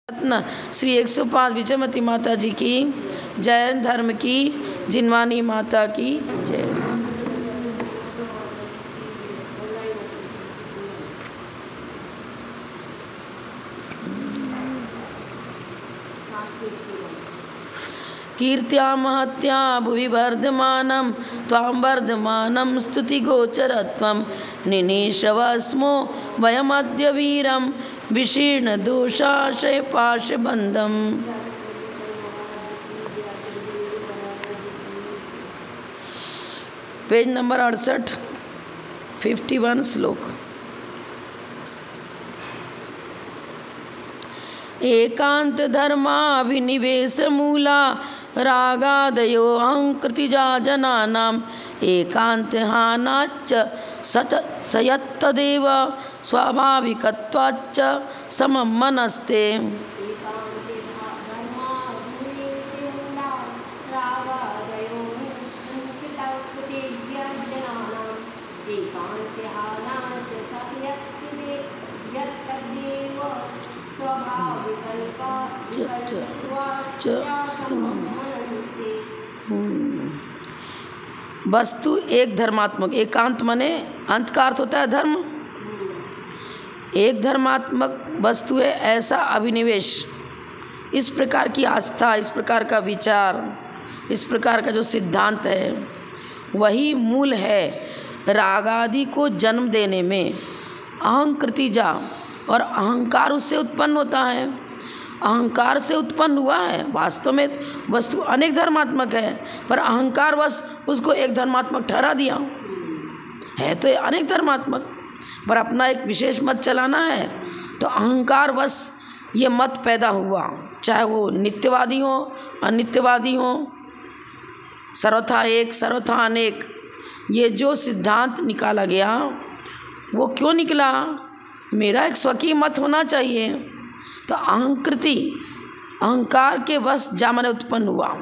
रत्न श्री 105 विजयमती माता जी की, जैन धर्म की जिनवानी माता की जय। कीर्त्या महत्या भुवि वर्धमानं त्वां वर्धमानं स्तुतिगोचरत्वं निनीशवस्मो वयमद्य वीरं विशीर्णदोषाशय पाशबन्धम्। पेज नंबर 68, 51 श्लोक। एकांत धर्माभिनिवेश मूला रागादयो अहंकृतिजा जनानाम् एकांत हानाच्च सयत्तदेव स्वाभाविकत्वाच्च समं मनस्ते। वस्तु एक धर्मात्मक, एकांत मने अंत का अर्थ होता है धर्म। एक धर्मात्मक वस्तु है ऐसा अभिनिवेश, इस प्रकार की आस्था, इस प्रकार का विचार, इस प्रकार का जो सिद्धांत है वही मूल है राग आदि को जन्म देने में। अहंकृतिजा, और अहंकार उससे उत्पन्न होता है, अहंकार से उत्पन्न हुआ है। वास्तव में वस्तु अनेक धर्मात्मक है, पर अहंकार बस उसको एक धर्मात्मक ठहरा दिया है। तो ये अनेक धर्मात्मक, पर अपना एक विशेष मत चलाना है तो अहंकार बस ये मत पैदा हुआ, चाहे वो नित्यवादी हो अनित्यवादी हो, सर्वथा एक सर्वथा अनेक। ये जो सिद्धांत निकाला गया वो क्यों निकला? मेरा एक स्वकीय मत होना चाहिए। तो अहंकृति, अहंकार के वश जा मने उत्पन्न हुआ।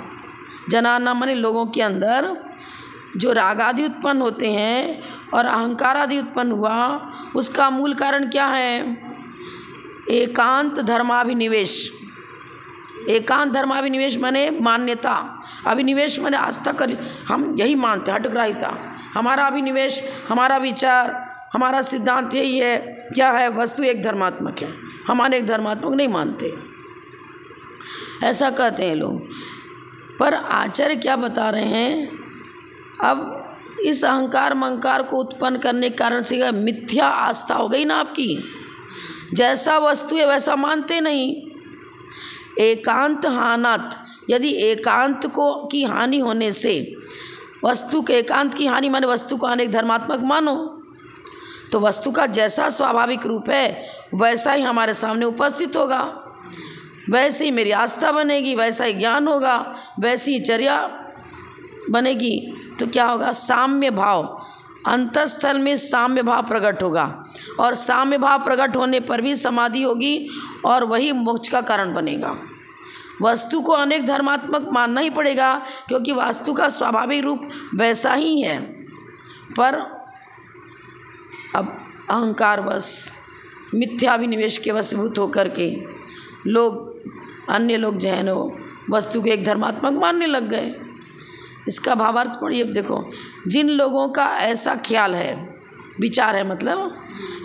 जनाना मने लोगों के अंदर जो राग आदि उत्पन्न होते हैं और अहंकार आदि उत्पन्न हुआ, उसका मूल कारण क्या है? एकांत धर्माभिनिवेश। एकांत धर्माभिनिवेश माने मान्यता, अभिनिवेश माने आस्था कर, हम यही मानते, हठग्राहिता। हमारा अभिनिवेश, हमारा विचार, हमारा सिद्धांत यही है। क्या है? वस्तु एक धर्मात्मक है, हम अनेक धर्मात्मक नहीं मानते, ऐसा कहते हैं लोग। पर आचार्य क्या बता रहे हैं? अब इस अहंकार मंकार को उत्पन्न करने के कारण से मिथ्या आस्था हो गई ना आपकी। जैसा वस्तु है वैसा मानते नहीं। एकांत हानात, यदि एकांत को की हानि होने से, वस्तु के एकांत की हानि माने वस्तु को अनेक धर्मात्मक मानो, तो वस्तु का जैसा स्वाभाविक रूप है वैसा ही हमारे सामने उपस्थित होगा, वैसे ही मेरी आस्था बनेगी, वैसा ही ज्ञान होगा, वैसी ही चर्या बनेगी। तो क्या होगा? साम्य भाव, अंतःस्थल में साम्य भाव प्रकट होगा, और साम्य भाव प्रकट होने पर भी समाधि होगी और वही मोक्ष का कारण बनेगा। वस्तु को अनेक धर्मात्मक मानना ही पड़ेगा, क्योंकि वास्तु का स्वाभाविक रूप वैसा ही है। पर अब अहंकार बस मिथ्याभिनिवेश के वशीभूत होकर के लोग, अन्य लोग जो है ना, वस्तु को एक धर्मात्मक मानने लग गए। इसका भावार्थ पढ़िए। देखो, जिन लोगों का ऐसा ख्याल है, विचार है, मतलब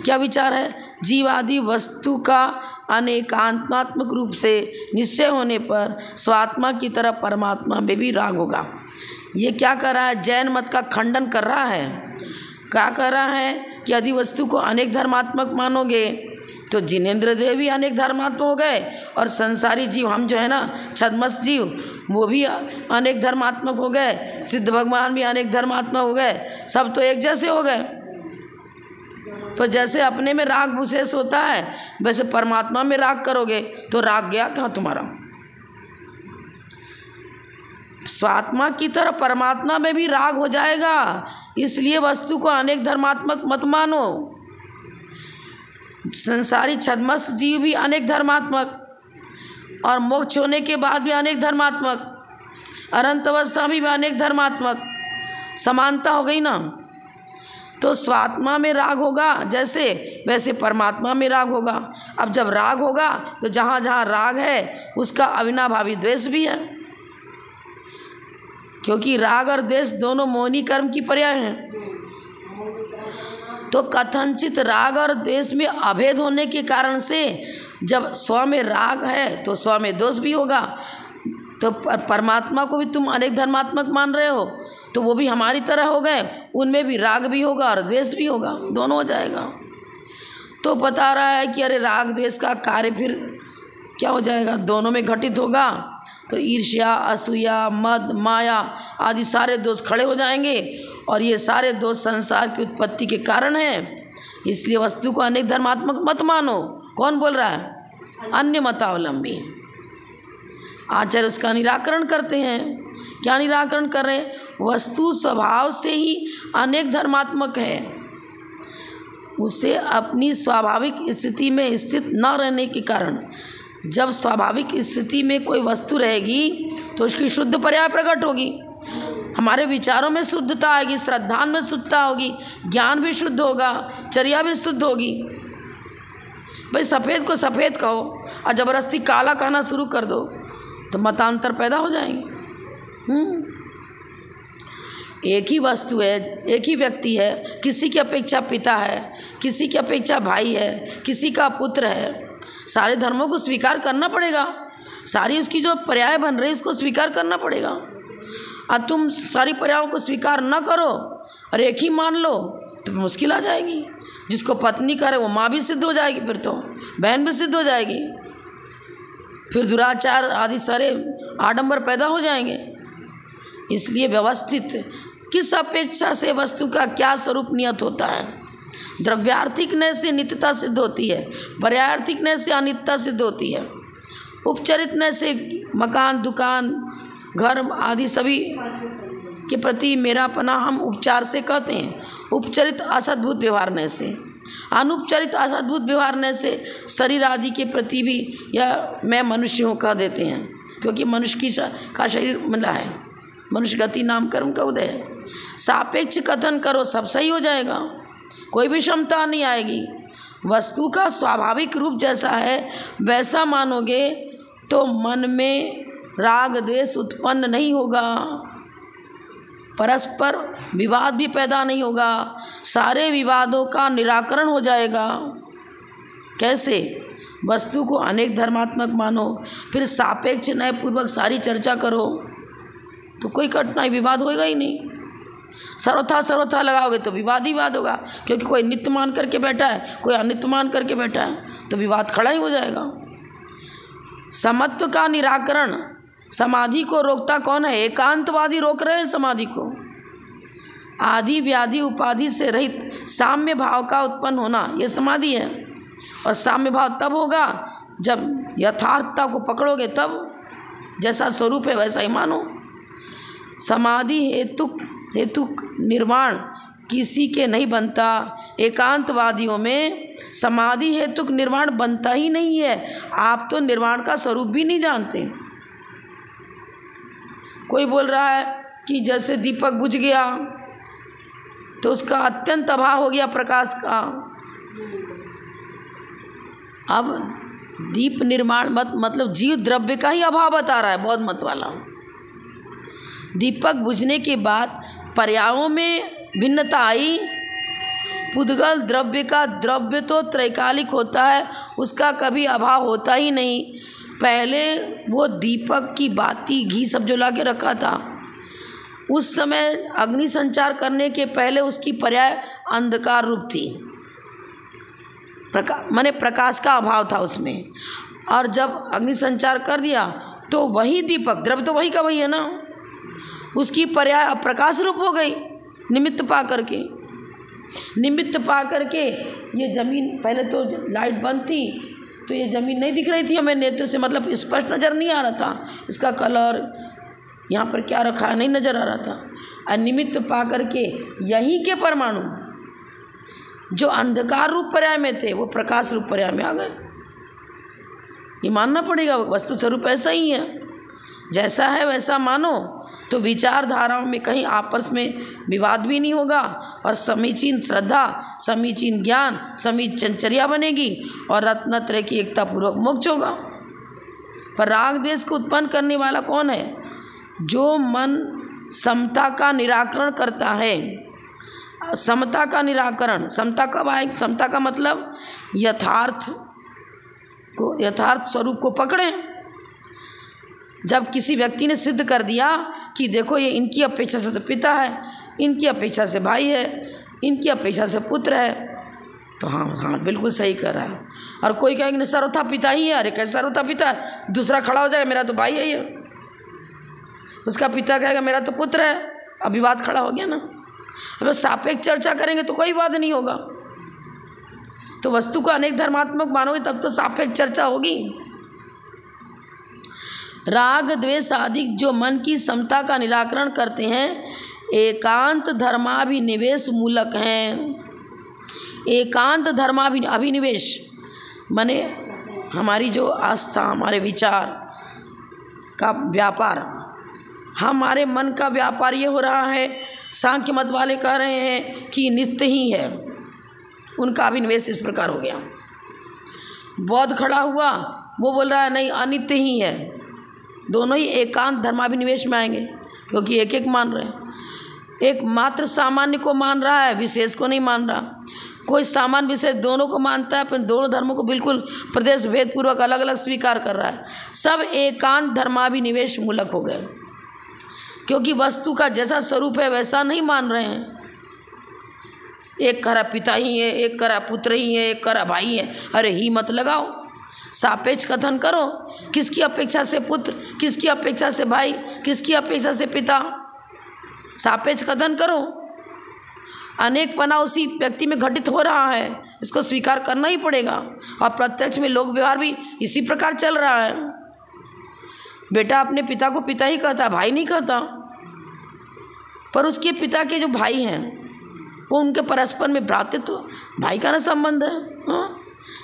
क्या विचार है? जीवादि वस्तु का अनेकांतात्मक रूप से निश्चय होने पर स्वात्मा की तरह परमात्मा में भी राग होगा। ये क्या कर रहा है? जैन मत का खंडन कर रहा है। क्या कर रहा है कि यदि वस्तु को अनेक धर्मात्मक मानोगे तो जिनेंद्र देव भी अनेक धर्मात्मक हो गए, और संसारी जीव हम जो है ना, छद्मस जीव, वो भी अनेक धर्मात्मक हो गए, सिद्ध भगवान भी अनेक धर्मात्मक हो गए, सब तो एक जैसे हो गए। तो जैसे अपने में राग विशेष होता है, वैसे परमात्मा में राग करोगे तो राग गया कहाँ तुम्हारा? स्वात्मा की तरह परमात्मा में भी राग हो जाएगा। इसलिए वस्तु को अनेक धर्मात्मक मत मानो। संसारी छद्मस जीव भी अनेक धर्मात्मक, और मोक्ष होने के बाद भी अनेक धर्मात्मक, अनंत अवस्था में भी अनेक धर्मात्मक। समानता हो गई ना। तो स्वात्मा में राग होगा जैसे, वैसे परमात्मा में राग होगा। अब जब राग होगा तो जहाँ जहाँ राग है उसका अविनाभावी द्वेष भी है, क्योंकि राग और द्वेष दोनों मोहिनी कर्म की पर्याय हैं। तो कथनचित राग और द्वेष में अभेद होने के कारण से जब स्व में राग है तो स्व में दोष भी होगा। तो परमात्मा को भी तुम अनेक धर्मात्मक मान रहे हो, तो वो भी हमारी तरह हो गए, उनमें भी राग भी होगा और द्वेष भी होगा, दोनों हो जाएगा। तो बता रहा है कि अरे राग द्वेष का कार्य फिर क्या हो जाएगा, दोनों में घटित होगा। तो ईर्ष्या, असूया, मद, माया आदि सारे दोष खड़े हो जाएंगे, और ये सारे दोष संसार की उत्पत्ति के कारण हैं। इसलिए वस्तु को अनेक धर्मात्मक मत मानो। कौन बोल रहा है? अन्य मतावलंबी। आचार्य उसका निराकरण करते हैं। क्या निराकरण कर रहे हैं? वस्तु स्वभाव से ही अनेक धर्मात्मक है, उसे अपनी स्वाभाविक स्थिति में स्थित न रहने के कारण, जब स्वाभाविक स्थिति में कोई वस्तु रहेगी तो उसकी शुद्ध पर्याय प्रकट होगी, हमारे विचारों में शुद्धता आएगी, श्रद्धा में शुद्धता होगी, ज्ञान भी शुद्ध होगा, चर्या भी शुद्ध होगी। भाई सफ़ेद को सफ़ेद कहो और ज़बरदस्ती काला कहना शुरू कर दो तो मतांतर पैदा हो जाएंगे। एक ही वस्तु है, एक ही व्यक्ति है, किसी की अपेक्षा पिता है, किसी की अपेक्षा भाई है, किसी का पुत्र है, सारे धर्मों को स्वीकार करना पड़ेगा, सारी उसकी जो पर्याय बन रही है उसको स्वीकार करना पड़ेगा। और तुम सारी पर्यायों को स्वीकार न करो और एक ही मान लो तो मुश्किल आ जाएगी। जिसको पत्नी करे वो माँ भी सिद्ध हो जाएगी, फिर तो बहन भी सिद्ध हो जाएगी, फिर दुराचार आदि सारे आडंबर पैदा हो जाएंगे। इसलिए व्यवस्थित किस अपेक्षा से वस्तु का क्या स्वरूप नियत होता है। द्रव्यार्थिक नय से नित्यता सिद्ध होती है, पर्यायार्थिक नय से अनित्यता सिद्ध होती है, उपचरित नय से मकान, दुकान, घर आदि सभी के प्रति मेरापना हम उपचार से कहते हैं। उपचरित असद्भुत व्यवहार नय से, अनुपचरित असद्भुत व्यवहार नय से शरीर आदि के प्रति भी यह मैं मनुष्य हूँ कह देते हैं, क्योंकि मनुष्य का शरीर मिला है, मनुष्य गति नाम कर्म का उदय है। सापेक्ष कथन करो सब सही हो जाएगा, कोई भी क्षमता नहीं आएगी। वस्तु का स्वाभाविक रूप जैसा है वैसा मानोगे तो मन में राग द्वेष उत्पन्न नहीं होगा, परस्पर विवाद भी पैदा नहीं होगा, सारे विवादों का निराकरण हो जाएगा। कैसे? वस्तु को अनेक धर्मात्मक मानो, फिर सापेक्ष न्यायपूर्वक सारी चर्चा करो तो कोई कठिनाई, विवाद होएगा ही नहीं। सर्वथा लगाओगे तो विवाद ही विवाद होगा, क्योंकि कोई नित्य मान करके बैठा है, कोई अनित्य मान करके बैठा है, तो विवाद खड़ा ही हो जाएगा। समत्व का निराकरण, समाधि को रोकता कौन है? एकांतवादी रोक रहे हैं समाधि को। आदि व्याधि उपाधि से रहित साम्य भाव का उत्पन्न होना ये समाधि है, और साम्य भाव तब होगा जब यथार्थता को पकड़ोगे, तब जैसा स्वरूप है वैसा ही मानो। समाधि हेतुक निर्वाण किसी के नहीं बनता। एकांतवादियों में समाधि हेतुक निर्वाण बनता ही नहीं है। आप तो निर्वाण का स्वरूप भी नहीं जानते। कोई बोल रहा है कि जैसे दीपक बुझ गया तो उसका अत्यंत अभाव हो गया प्रकाश का। अब दीप निर्माण मतलब जीव द्रव्य का ही अभाव बता रहा है बौद्ध मत वाला। दीपक बुझने के बाद पर्यायों में भिन्नता आई। पुद्गल द्रव्य का द्रव्य तो त्रैकालिक होता है, उसका कभी अभाव होता ही नहीं। पहले वो दीपक की बाती घी सब जो ला के रखा था, उस समय अग्नि संचार करने के पहले उसकी पर्याय अंधकार रूप थी, माने प्रकाश का अभाव था उसमें। और जब अग्नि संचार कर दिया तो वही दीपक, द्रव्य तो वही का वही है ना, उसकी पर्याय प्रकाश रूप हो गई निमित्त पा करके। निमित्त पा करके ये ज़मीन, पहले तो लाइट बंद थी तो ये ज़मीन नहीं दिख रही थी हमें नेत्र से, मतलब स्पष्ट नज़र नहीं आ रहा था, इसका कलर यहाँ पर क्या रखा है नहीं नज़र आ रहा था। और निमित्त पा करके यहीं के परमाणु जो अंधकार रूप पर्याय में थे वो प्रकाश रूप पर्याय में आ गए। ये मानना पड़ेगा, वस्तु स्वरूप ऐसा ही है, जैसा है वैसा मानो। तो विचारधाराओं में कहीं आपस में विवाद भी नहीं होगा और समीचीन श्रद्धा, समीचीन ज्ञान, समीचीन चर्या बनेगी और रत्नत्रय की एकता पूर्वक मोक्ष होगा। पर राग द्वेष को उत्पन्न करने वाला कौन है? जो मन समता का निराकरण करता है। समता का निराकरण, समता कब आएगी? समता का मतलब यथार्थ स्वरूप को पकड़ें। जब किसी व्यक्ति ने सिद्ध कर दिया कि देखो ये इनकी अपेक्षा से तो पिता है, इनकी अपेक्षा से भाई है, इनकी अपेक्षा से पुत्र है, तो हाँ बिल्कुल सही कर रहा है। और कोई कहेगा नहीं सर्वथा पिता ही है, अरे कैसे सर्वथा पिता है? दूसरा खड़ा हो जाएगा मेरा तो भाई है ये, उसका पिता कहेगा मेरा तो पुत्र है, अब विवाद खड़ा हो गया ना। अब सापेक्ष चर्चा करेंगे तो कोई वाद नहीं होगा। तो वस्तु को अनेक धर्मात्मक मानोगे तब तो सापेक्ष चर्चा होगी। राग द्वेष आदि जो मन की समता का निराकरण करते हैं एकांत धर्माभिनिवेश मूलक हैं। एकांत धर्माभिनिवेश माने हमारी जो आस्था, हमारे विचार का व्यापार, हमारे मन का व्यापार ये हो रहा है। सांख्य मत वाले कह रहे हैं कि नित्य ही है, उनका अभिनिवेश इस प्रकार हो गया। बौद्ध खड़ा हुआ, वो बोल रहा है नहीं अनित्य ही है। दोनों ही एकांत धर्माभिनिवेश में आएंगे क्योंकि एक एक मान रहे हैं। एक मात्र सामान्य को मान रहा है, विशेष को नहीं मान रहा। कोई सामान्य विशेष दोनों को मानता है, फिर दोनों धर्मों को बिल्कुल प्रदेश भेद पूर्वक अलग अलग स्वीकार कर रहा है। सब एकांत धर्माभिनिवेश मूलक हो गए क्योंकि वस्तु का जैसा स्वरूप है वैसा नहीं मान रहे हैं। एक कह रहा पिता ही है, एक कह रहा पुत्र ही है, एक कह रहा भाई है। अरे ही मत लगाओ, सापेक्ष कथन करो। किसकी अपेक्षा से पुत्र, किसकी अपेक्षा से भाई, किसकी अपेक्षा से पिता, सापेक्ष कथन करो। अनेक पना उसी व्यक्ति में घटित हो रहा है, इसको स्वीकार करना ही पड़ेगा। और प्रत्यक्ष में लोक व्यवहार भी इसी प्रकार चल रहा है। बेटा अपने पिता को पिता ही कहता, भाई नहीं कहता। पर उसके पिता के जो भाई हैं वो उनके परस्पर में भ्रातृत्व भाई का ना संबंध है।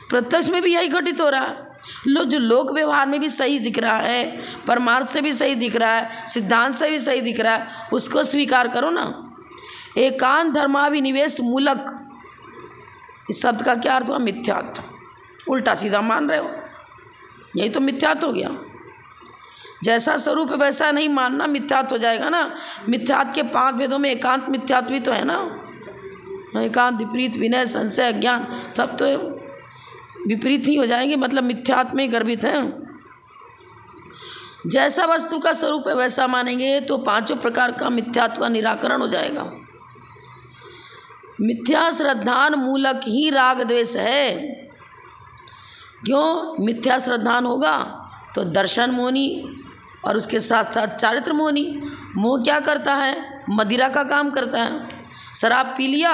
प्रत्यक्ष में भी यही घटित हो रहा है। जो लोक व्यवहार में भी सही दिख रहा है, परमार्थ से भी सही दिख रहा है, सिद्धांत से भी सही दिख रहा है, उसको स्वीकार करो ना। एकांत धर्माभिनिवेश मूलक, इस शब्द का क्या अर्थ हुआ? मिथ्यात्व। उल्टा सीधा मान रहे हो, यही तो मिथ्यात्व हो गया। जैसा स्वरूप है वैसा नहीं मानना मिथ्यात्व हो जाएगा ना। मिथ्यात्व के 5 भेदों में एकांत मिथ्यात्व भी तो है ना। एकांत, विपरीत, विनय, संशय, अज्ञान, सब तो विपरीत ही हो जाएंगे, मतलब मिथ्यात्व में गर्भित हैं। जैसा वस्तु का स्वरूप है वैसा मानेंगे तो 5 प्रकार का मिथ्यात्व का निराकरण हो जाएगा। मिथ्या श्रद्धान मूलक ही राग द्वेष है। क्यों? मिथ्या श्रद्धान होगा तो दर्शन मोहनी और उसके साथ साथ चारित्र मोहनी। मोह क्या करता है? मदिरा का काम करता है। शराब पी लिया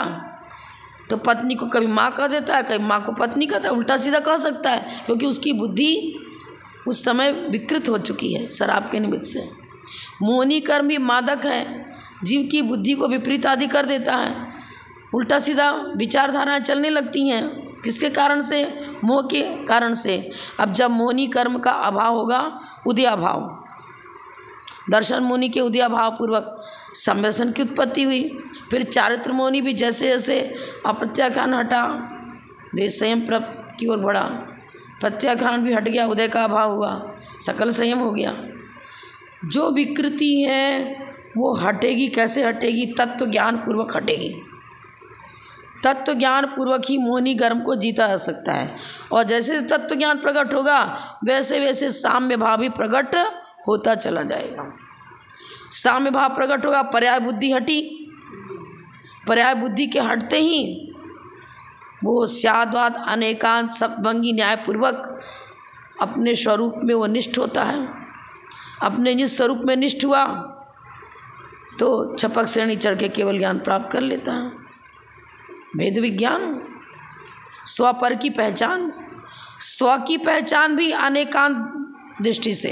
तो पत्नी को कभी माँ कह देता है, कभी माँ को पत्नी कहता है, उल्टा सीधा कह सकता है क्योंकि उसकी बुद्धि उस समय विकृत हो चुकी है शराब के निमित्त से। मोहनी कर्म भी मादक है, जीव की बुद्धि को विपरीत आदि कर देता है। उल्टा सीधा विचारधाराएं चलने लगती हैं। किसके कारण से? मोह के कारण से। अब जब मोहनी कर्म का अभाव होगा, उदयाभाव, दर्शन मोहनी के उदयाभाव पूर्वक संवेशन की उत्पत्ति हुई। फिर चारित्र मोहनी भी जैसे जैसे अप्रत्याख्यान हटा, देश संयम प्राप्त की ओर बढ़ा, प्रत्याख्यान भी हट गया, उदय का अभाव हुआ, सकल संयम हो गया। जो विकृति है वो हटेगी। कैसे हटेगी? तत्व ज्ञान पूर्वक हटेगी। तत्व ज्ञान पूर्वक ही मोहनी कर्म को जीता जा सकता है। और जैसे तत्व ज्ञान प्रकट होगा वैसे वैसे साम्य भाव भी प्रकट होता चला जाएगा। साम्य भाव प्रकट होगा, पर्याय बुद्धि हटी। पर्याय बुद्धि के हटते ही वो स्याद्वाद अनेकांत सप्तभंगी न्यायपूर्वक अपने स्वरूप में वो निष्ठ होता है। अपने जिस स्वरूप में निष्ठ हुआ तो छपक श्रेणी चढ़ के केवल ज्ञान प्राप्त कर लेता है। भेद विज्ञान, स्वपर की पहचान, स्व की पहचान भी अनेकांत दृष्टि से,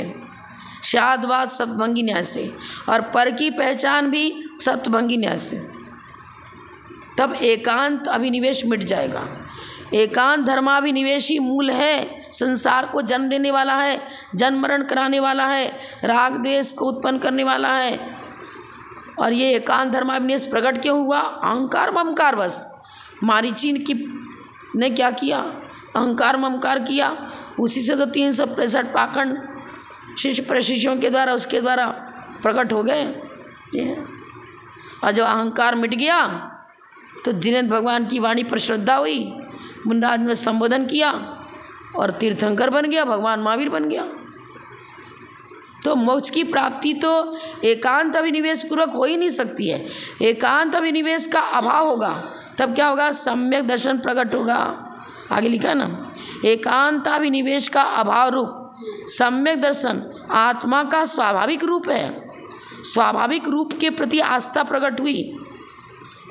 स्याद्वाद सप्तभंगी न्याय से, और पर की पहचान भी सप्तभंगी न्याय से। तब एकांत अभिनिवेश मिट जाएगा। एकांत धर्माभिनिवेश ही मूल है, संसार को जन्म देने वाला है, जन्म मरण कराने वाला है, राग द्वेष को उत्पन्न करने वाला है, और ये एकांत धर्माभिनिवेश प्रकट क्यों हुआ? अहंकार ममकार बस। मारीची ने क्या किया? अहंकार ममकार किया, उसी से तो 365 पाखंड शिष्य प्रशिष्यों के द्वारा उसके द्वारा प्रकट हो गए। और जब अहंकार मिट गया तो जिनेन्द्र भगवान की वाणी पर श्रद्धा हुई, मुंडराज में संबोधन किया और तीर्थंकर बन गया, भगवान महावीर बन गया। तो मोक्ष की प्राप्ति तो एकांत अभिनिवेश पूर्वक हो ही नहीं सकती है। एकांत अभिनिवेश का अभाव होगा तब क्या होगा? सम्यक दर्शन प्रकट होगा। आगे लिखा ना, एकांताभिनिवेश का अभाव रूप सम्यक दर्शन आत्मा का स्वाभाविक रूप है। स्वाभाविक रूप के प्रति आस्था प्रकट हुई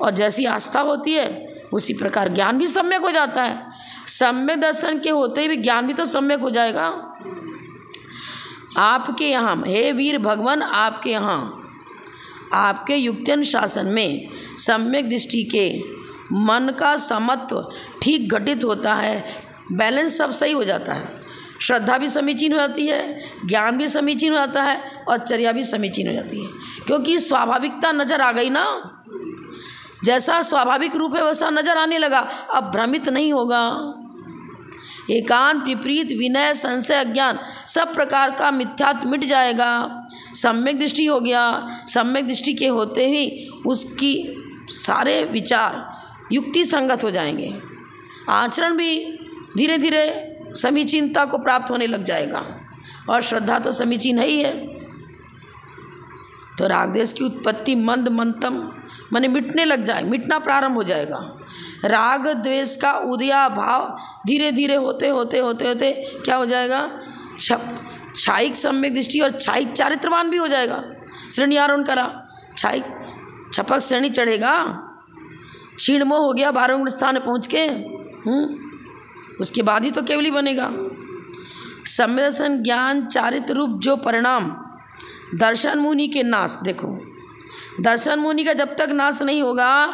और जैसी आस्था होती है उसी प्रकार ज्ञान भी सम्यक हो जाता है। सम्यक दर्शन के होते ही भी ज्ञान भी तो सम्यक हो जाएगा। आपके यहाँ, हे वीर भगवान, आपके यहाँ आपके युक्तिन शासन में सम्यक दृष्टि के मन का समत्व ठीक घटित होता है, बैलेंस सब सही हो जाता है। श्रद्धा भी समीचीन हो जाती है, ज्ञान भी समीचीन हो जाता है और चर्या भी समीचीन हो जाती है, क्योंकि स्वाभाविकता नजर आ गई ना। जैसा स्वाभाविक रूप है वैसा नजर आने लगा, अब भ्रमित नहीं होगा। एकांत विपरीत विनय संशय अज्ञान सब प्रकार का मिथ्यात्व मिट जाएगा। सम्यक दृष्टि हो गया, सम्यक दृष्टि के होते ही उसकी सारे विचार युक्ति संगत हो जाएंगे, आचरण भी धीरे धीरे समीचीनता को प्राप्त होने लग जाएगा और श्रद्धा तो समीचीन ही है। तो राग द्वेष की उत्पत्ति मंद मंथम माने मिटने लग जाए, मिटना प्रारंभ हो जाएगा। राग द्वेष का उदया भाव धीरे धीरे होते होते होते होते क्या हो जाएगा? छायिक सम्यक दृष्टि और छायिक चारित्रवान भी हो जाएगा। श्रेणी आरोहण करा, छायिक छपक श्रेणी चढ़ेगा, क्षीणमोह हो गया 12वें स्थान में पहुँच के, उसके बाद ही तो केवली बनेगा। सम्यक दर्शन ज्ञान चारित्र रूप जो परिणाम दर्शन मुनि के नाश, देखो दर्शन मुनि का जब तक नाश नहीं होगा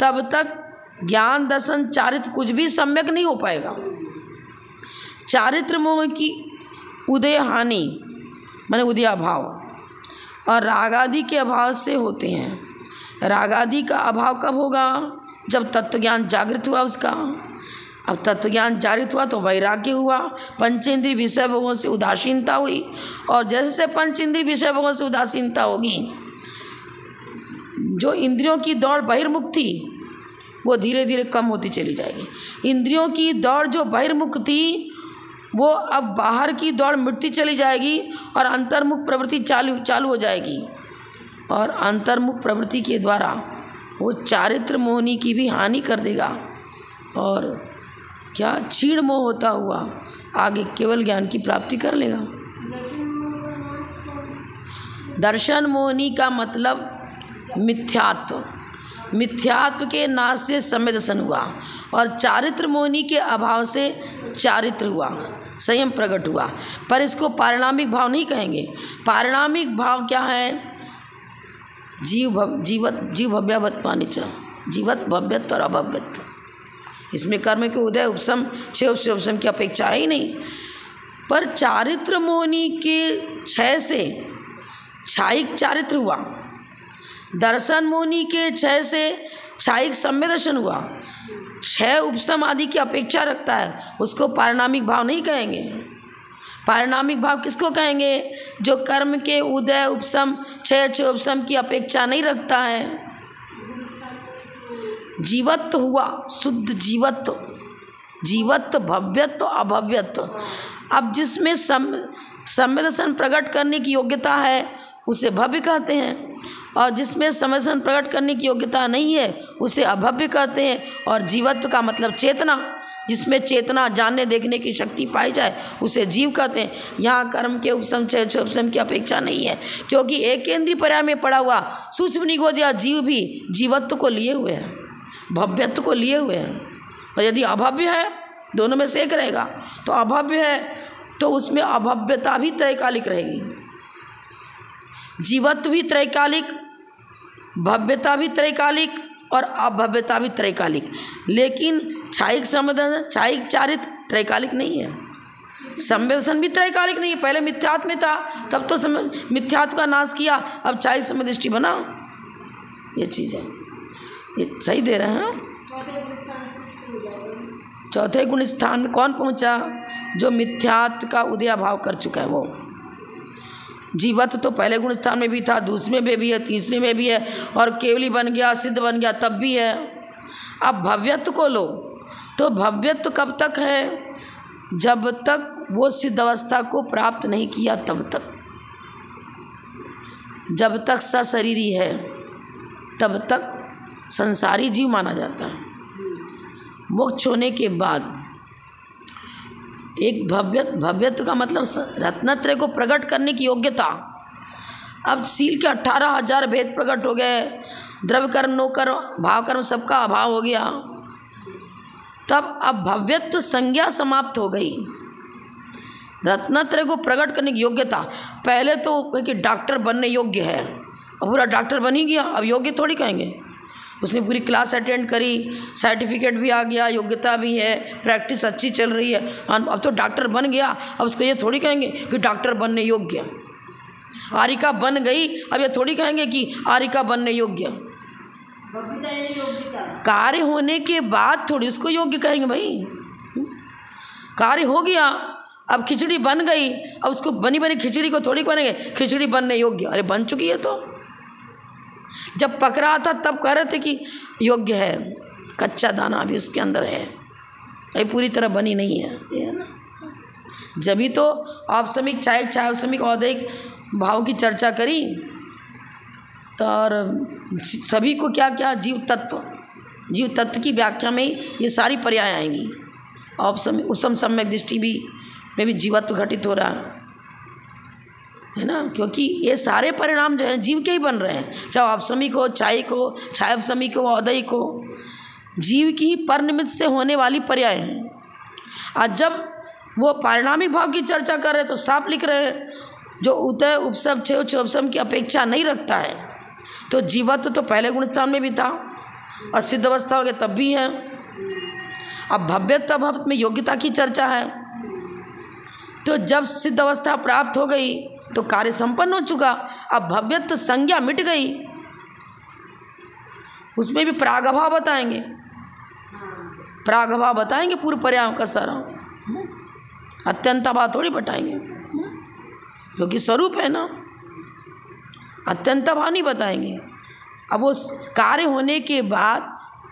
तब तक ज्ञान दर्शन चारित्र कुछ भी सम्यक नहीं हो पाएगा। चारित्र मोह की उदय हानि माने उदया भाव और रागादि के अभाव से होते हैं। रागादि का अभाव कब होगा? जब तत्वज्ञान जागृत हुआ उसका। अब तत्वज्ञान जागृत हुआ तो वैराग्य हुआ, पंचेंद्रिय विषय भोगों से उदासीनता हुई और जैसे पंचेंद्रिय विषय भोगों से उदासीनता होगी, जो इंद्रियों की दौड़ बहिर्मुख थी वो धीरे धीरे कम होती चली जाएगी। इंद्रियों की दौड़ जो बहिर्मुख थी वो अब बाहर की दौड़ मिटती चली जाएगी और अंतर्मुख प्रवृत्ति चालू हो जाएगी और अंतर्मुख प्रवृत्ति के द्वारा वो चारित्र मोहनी की भी हानि कर देगा और क्या क्षीण मोह होता हुआ आगे केवल ज्ञान की प्राप्ति कर लेगा। दर्शन मोहनी का मतलब मिथ्यात्व, मिथ्यात्व के नाश से सम्यक दर्शन हुआ और चारित्र मोहनी के अभाव से चारित्र हुआ, संयम प्रकट हुआ। पर इसको पारिणामिक भाव नहीं कहेंगे। पारिणामिक भाव क्या है? जीव भव्यावत्वानि च, जीवत भव्यत्व और अभव्यत्व। इसमें कर्म के उदय उपशम क्षय उपशम की अपेक्षा है ही नहीं। पर चारित्र मोहनी के क्षय से छायिक चारित्र हुआ, दर्शन मोहनी के क्षय से छायिक सम्यक दर्शन हुआ। क्षय उपशम आदि की अपेक्षा रखता है, उसको पारिणामिक भाव नहीं कहेंगे। पारिणामिक भाव किसको कहेंगे? जो कर्म के उदय उपशम क्षय उपशम की अपेक्षा नहीं रखता है। जीवत्व हुआ, शुद्ध जीवत्व, जीवत्व भव्यत्व अभव्यत्व। अब जिसमें सम्यक दर्शन प्रकट करने की योग्यता है उसे भव्य कहते हैं और जिसमें सम्यक दर्शन प्रकट करने की योग्यता नहीं है उसे अभव्य कहते हैं। और जीवत्व का मतलब चेतना, जिसमें चेतना जानने देखने की शक्ति पाई जाए उसे जीव कहते हैं। यहाँ कर्म के उपशम क्षय उपशम की अपेक्षा नहीं है, क्योंकि एक केंद्रीय पर्याय में पड़ा हुआ सूक्ष्म निगोदिया जीव भी जीवत्व को लिए हुए हैं, भव्यत्व को लिए हुए हैं। और यदि अभव्य है, दोनों में से एक रहेगा, तो अभव्य है तो उसमें अभव्यता भी त्रैकालिक रहेगी, जीवत्व भी त्रैकालिक, भव्यता भी त्रैकालिक और अभव्यता भी त्रैकालिक। लेकिन छायिक सम्यक छायिक चारित्र त्रैकालिक नहीं है। सम्यक दर्शन भी त्रैकालिक नहीं है। पहले मिथ्यात्व में था, तब तो मिथ्यात्व का नाश किया, अब छायिक सम्यक दृष्टि बना। ये चीज़ है, ये सही दे रहे हैं। चौथे गुण स्थान में कौन पहुंचा? जो मिथ्यात्व का उदय भाव कर चुका है वो। जीवत्व तो पहले गुण स्थान में भी था, दूसरे में भी है, तीसरे में भी है, और केवली बन गया, सिद्ध बन गया तब भी है। अब भव्यत्व को लो तो भव्यत्व कब तक है? जब तक वो सिद्ध अवस्था को प्राप्त नहीं किया तब तक। जब तक सशरीरी है तब तक संसारी जीव माना जाता है। मोक्ष होने के बाद एक भव्यत्व का मतलब रत्नत्रय को प्रकट करने की योग्यता। अब सील के 18,000 भेद प्रकट हो गए, द्रव्य कर्म, नो कर्म, भाव कर्म सबका अभाव हो गया, तब अब भव्यत्व संज्ञा समाप्त हो गई। रत्नत्रय को प्रकट करने की योग्यता, पहले तो कि डॉक्टर बनने योग्य है, अब पूरा डॉक्टर बन ही गया, अब योग्य थोड़ी कहेंगे। उसने पूरी क्लास अटेंड करी, सर्टिफिकेट भी आ गया, योग्यता भी है, प्रैक्टिस अच्छी चल रही है, अब तो डॉक्टर बन गया, अब उसको ये थोड़ी कहेंगे कि डॉक्टर बनने योग्य। आरिका बन गई, अब ये थोड़ी कहेंगे कि आरिका बनने योग्य। कार्य होने के बाद थोड़ी उसको योग्य कहेंगे भाई। कार्य हो गया, अब खिचड़ी बन गई, अब उसको बनी बनी खिचड़ी को थोड़ी कहेंगे खिचड़ी बनने योग्य। अरे बन चुकी है, तो जब पक रहा था तब कह रहे थे कि योग्य है, कच्चा दाना अभी उसके अंदर है, अभी पूरी तरह बनी नहीं है, ये है ना। जब ही तो औपसमिक चायसमिक औदैहिक भाव की चर्चा करी, तो और सभी को क्या क्या जीव तत्व की व्याख्या में ये सारी पर्याय आएंगी। औपसमिक उपसम सम्यक दृष्टि भी में भी जीवत्व घटित हो रहा है ना, क्योंकि ये सारे परिणाम जो हैं जीव के ही बन रहे हैं, चाहे औपसमिक हो, चायिक हो, छायोपसमिक हो, औदैहिक हो, जीव की परनिमित्त से होने वाली पर्याय हैं। आज जब वो पारिणामिक भाव की चर्चा कर रहे हैं तो साफ लिख रहे हैं, जो उदय उपसम क्षय क्षोभसम की अपेक्षा नहीं रखता है, तो जीवत्व तो पहले गुण स्थान में भी था और सिद्ध अवस्था हो गया तब भी है। अब भव्यत्व अभव्य में योग्यता की चर्चा है, तो जब सिद्ध अवस्था प्राप्त हो गई तो कार्य संपन्न हो चुका। अब भव्यत्व संज्ञा मिट गई, उसमें भी प्रागभाव बताएंगे, प्रागभाव बताएंगे पूर्व पर्यायों का सारा, अत्यंत भाव थोड़ी बताएंगे, क्योंकि स्वरूप है ना, अत्यंत भाव नहीं बताएंगे। अब वो कार्य होने के बाद